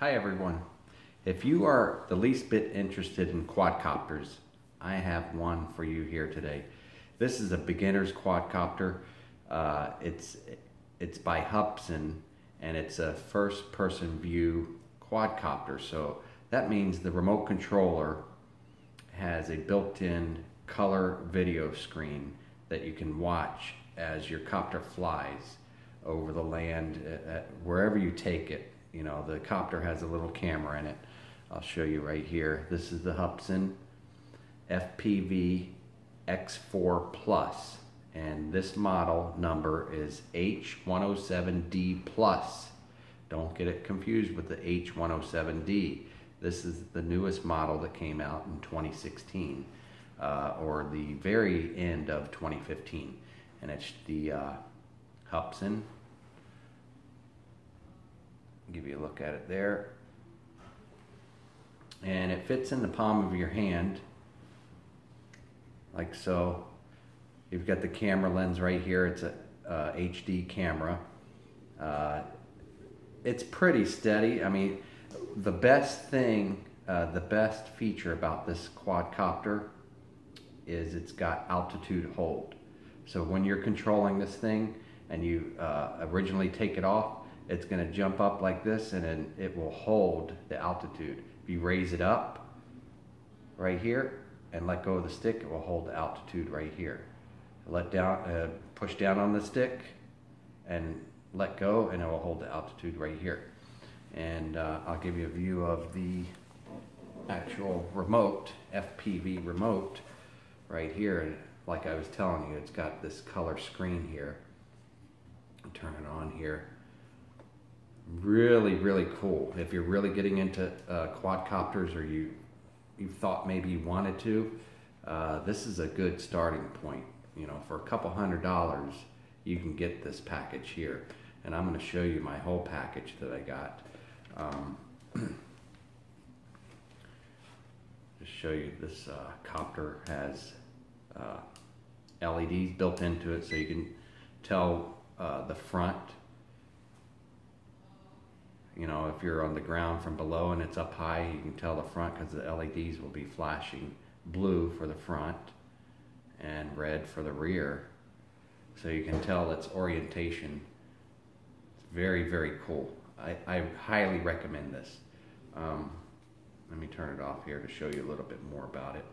Hi everyone. If you are the least bit interested in quadcopters, I have one for you here today. This is a beginner's quadcopter. It's by Hubsan, and it's a first-person view quadcopter. So that means the remote controller has a built-in color video screen that you can watch as your copter flies over the land, wherever you take it. You know, the copter has a little camera in it. I'll show you right here. This is the Hubsan FPV X4 Plus, and this model number is h107d Plus. Don't get it confused with the h107d. This is the newest model that came out in 2016, or the very end of 2015, and it's the Hubsan. Give you a look at it there, and it fits in the palm of your hand like so. You've got the camera lens right here. It's a HD camera. It's pretty steady. I mean, the best thing, the best feature about this quadcopter is it's got altitude hold. So when you're controlling this thing and you originally take it off, it's going to jump up like this, and then it will hold the altitude. If you raise it up right here and let go of the stick, it will hold the altitude right here. Let down, push down on the stick and let go, and it will hold the altitude right here. And I'll give you a view of the actual remote, FPV remote right here. And like I was telling you, it's got this color screen here. I'll turn it on here. Really cool. If you're really getting into quadcopters, or you thought maybe you wanted to, this is a good starting point. You know, for a couple $100 you can get this package here, and I'm going to show you my whole package that I got. Just show you, this copter has LEDs built into it, so you can tell the front. You know, if you're on the ground from below and it's up high, you can tell the front because the LEDs will be flashing blue for the front and red for the rear. So you can tell its orientation. It's very cool. I highly recommend this. Let me turn it off here to show you a little bit more about it.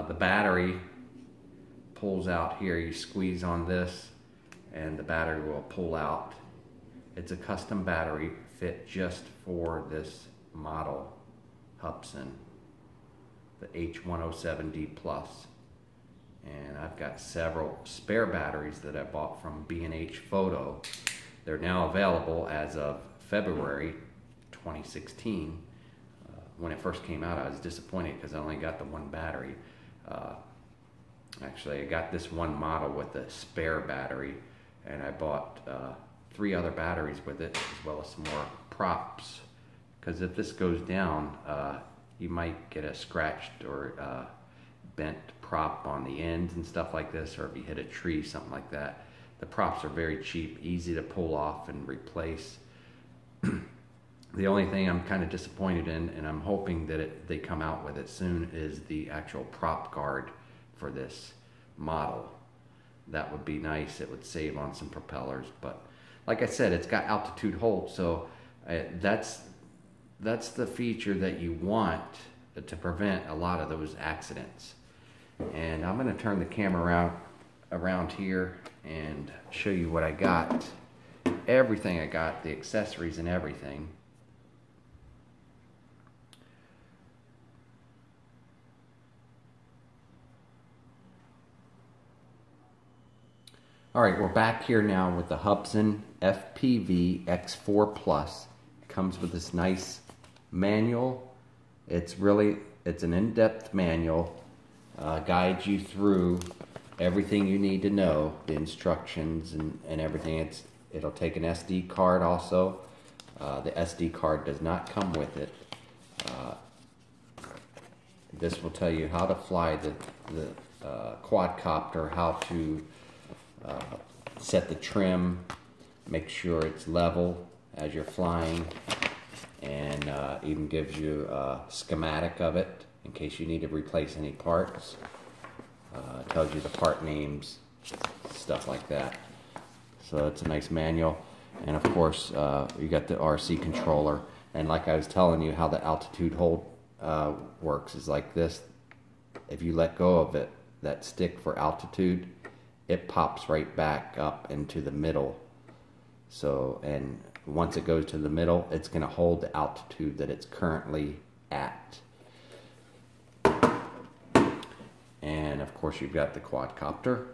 The battery pulls out here. You squeeze on this and the battery will pull out. It's a custom battery fit just for this model, Hubsan, the h107d Plus. And I've got several spare batteries that I bought from B&H Photo. They're now available as of February 2016. When it first came out, I was disappointed because I only got the one battery. Actually, I got this one model with a spare battery, and I bought 3 other batteries with it, as well as some more props, because if this goes down, you might get a scratched or bent prop on the ends and stuff like this, or if you hit a tree, something like that. The props are very cheap, easy to pull off and replace. The only thing I'm kind of disappointed in, and I'm hoping that they come out with it soon, is the actual prop guard for this model. That would be nice. It would save on some propellers, but like I said, it's got altitude hold, so that's the feature that you want to prevent a lot of those accidents. And I'm going to turn the camera around here and show you what I got. Everything I got, the accessories and everything. Alright, we're back here now with the Hubsan FPV X4 Plus. It comes with this nice manual. It's an in-depth manual. Guides you through everything you need to know, the instructions and everything. It'll take an SD card also. The SD card does not come with it. This will tell you how to fly the quadcopter, how to set the trim, make sure it's level, as you're flying, and even gives you a schematic of it in case you need to replace any parts. Tells you the part names, stuff like that. So it's a nice manual. And of course, you got the RC controller. And like I was telling you, how the altitude hold works is like this. If you let go of it, that stick for altitude, it pops right back up into the middle. So, and once it goes to the middle, it's going to hold the altitude that it's currently at. And of course, you've got the quadcopter.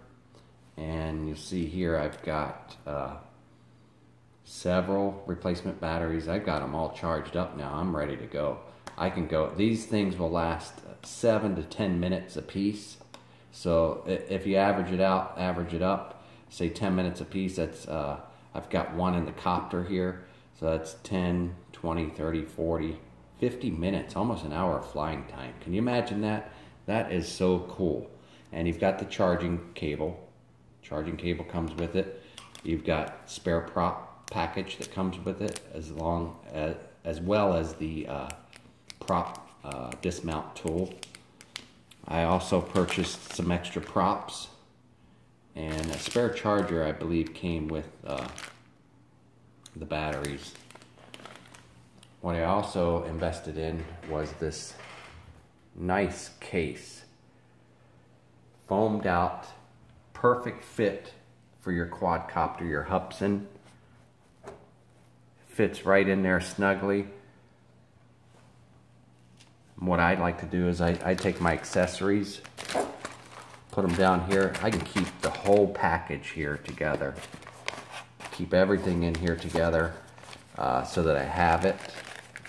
And you'll see here I've got several replacement batteries. I've got them all charged up now. I'm ready to go. I can go. These things will last 7 to 10 minutes a piece. So if you average it up, say 10 minutes a piece, that's I've got one in the copter here. So that's 10, 20, 30, 40, 50 minutes, almost an hour of flying time. Can you imagine that? That is so cool. And you've got the charging cable. Charging cable comes with it. You've got spare prop package that comes with it, as well as the prop dismount tool. I also purchased some extra props, and a spare charger I believe came with the batteries. What I also invested in was this nice case, foamed out, perfect fit for your quadcopter, your Hubsan. Fits right in there snugly. What I'd like to do is I take my accessories, put them down here. I can keep the whole package here together. Keep everything in here together so that I have it.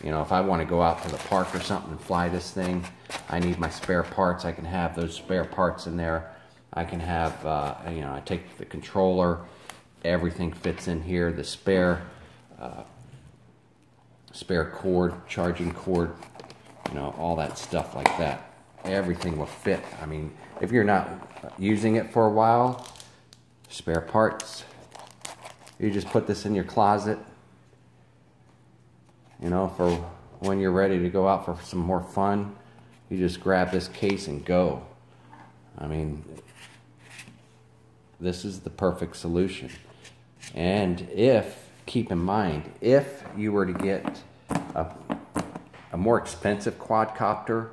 You know, if I want to go out to the park or something and fly this thing, I need my spare parts. I can have those spare parts in there. I can have, you know, I take the controller, everything fits in here, the spare cord, charging cord, you know, all that stuff like that. Everything will fit. I mean, if you're not using it for a while, spare parts, you just put this in your closet, you know, for when you're ready to go out for some more fun. You just grab this case and go. I mean, this is the perfect solution. And keep in mind, if you were to get a more expensive quadcopter,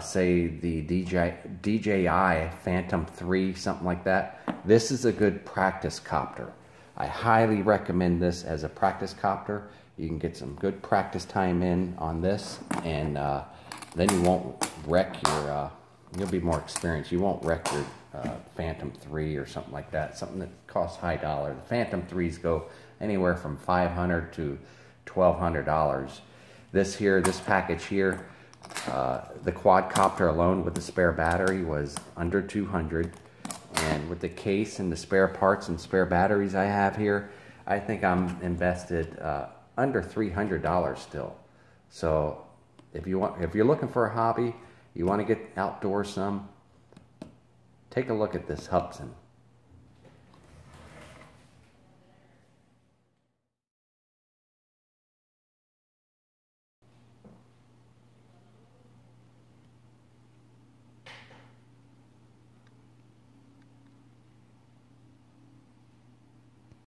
say the DJI Phantom 3, something like that, this is a good practice copter. I highly recommend this as a practice copter. You can get some good practice time in on this, and then you won't wreck your, you'll be more experienced. You won't wreck your Phantom 3 or something like that, something that costs high dollar. The Phantom 3s go anywhere from $500 to $1,200. This package here, the quadcopter alone with the spare battery was under $200, and with the case and the spare parts and spare batteries I have here, I think I'm invested under $300 still. So if you're looking for a hobby, you want to get outdoors some, take a look at this Hubsan.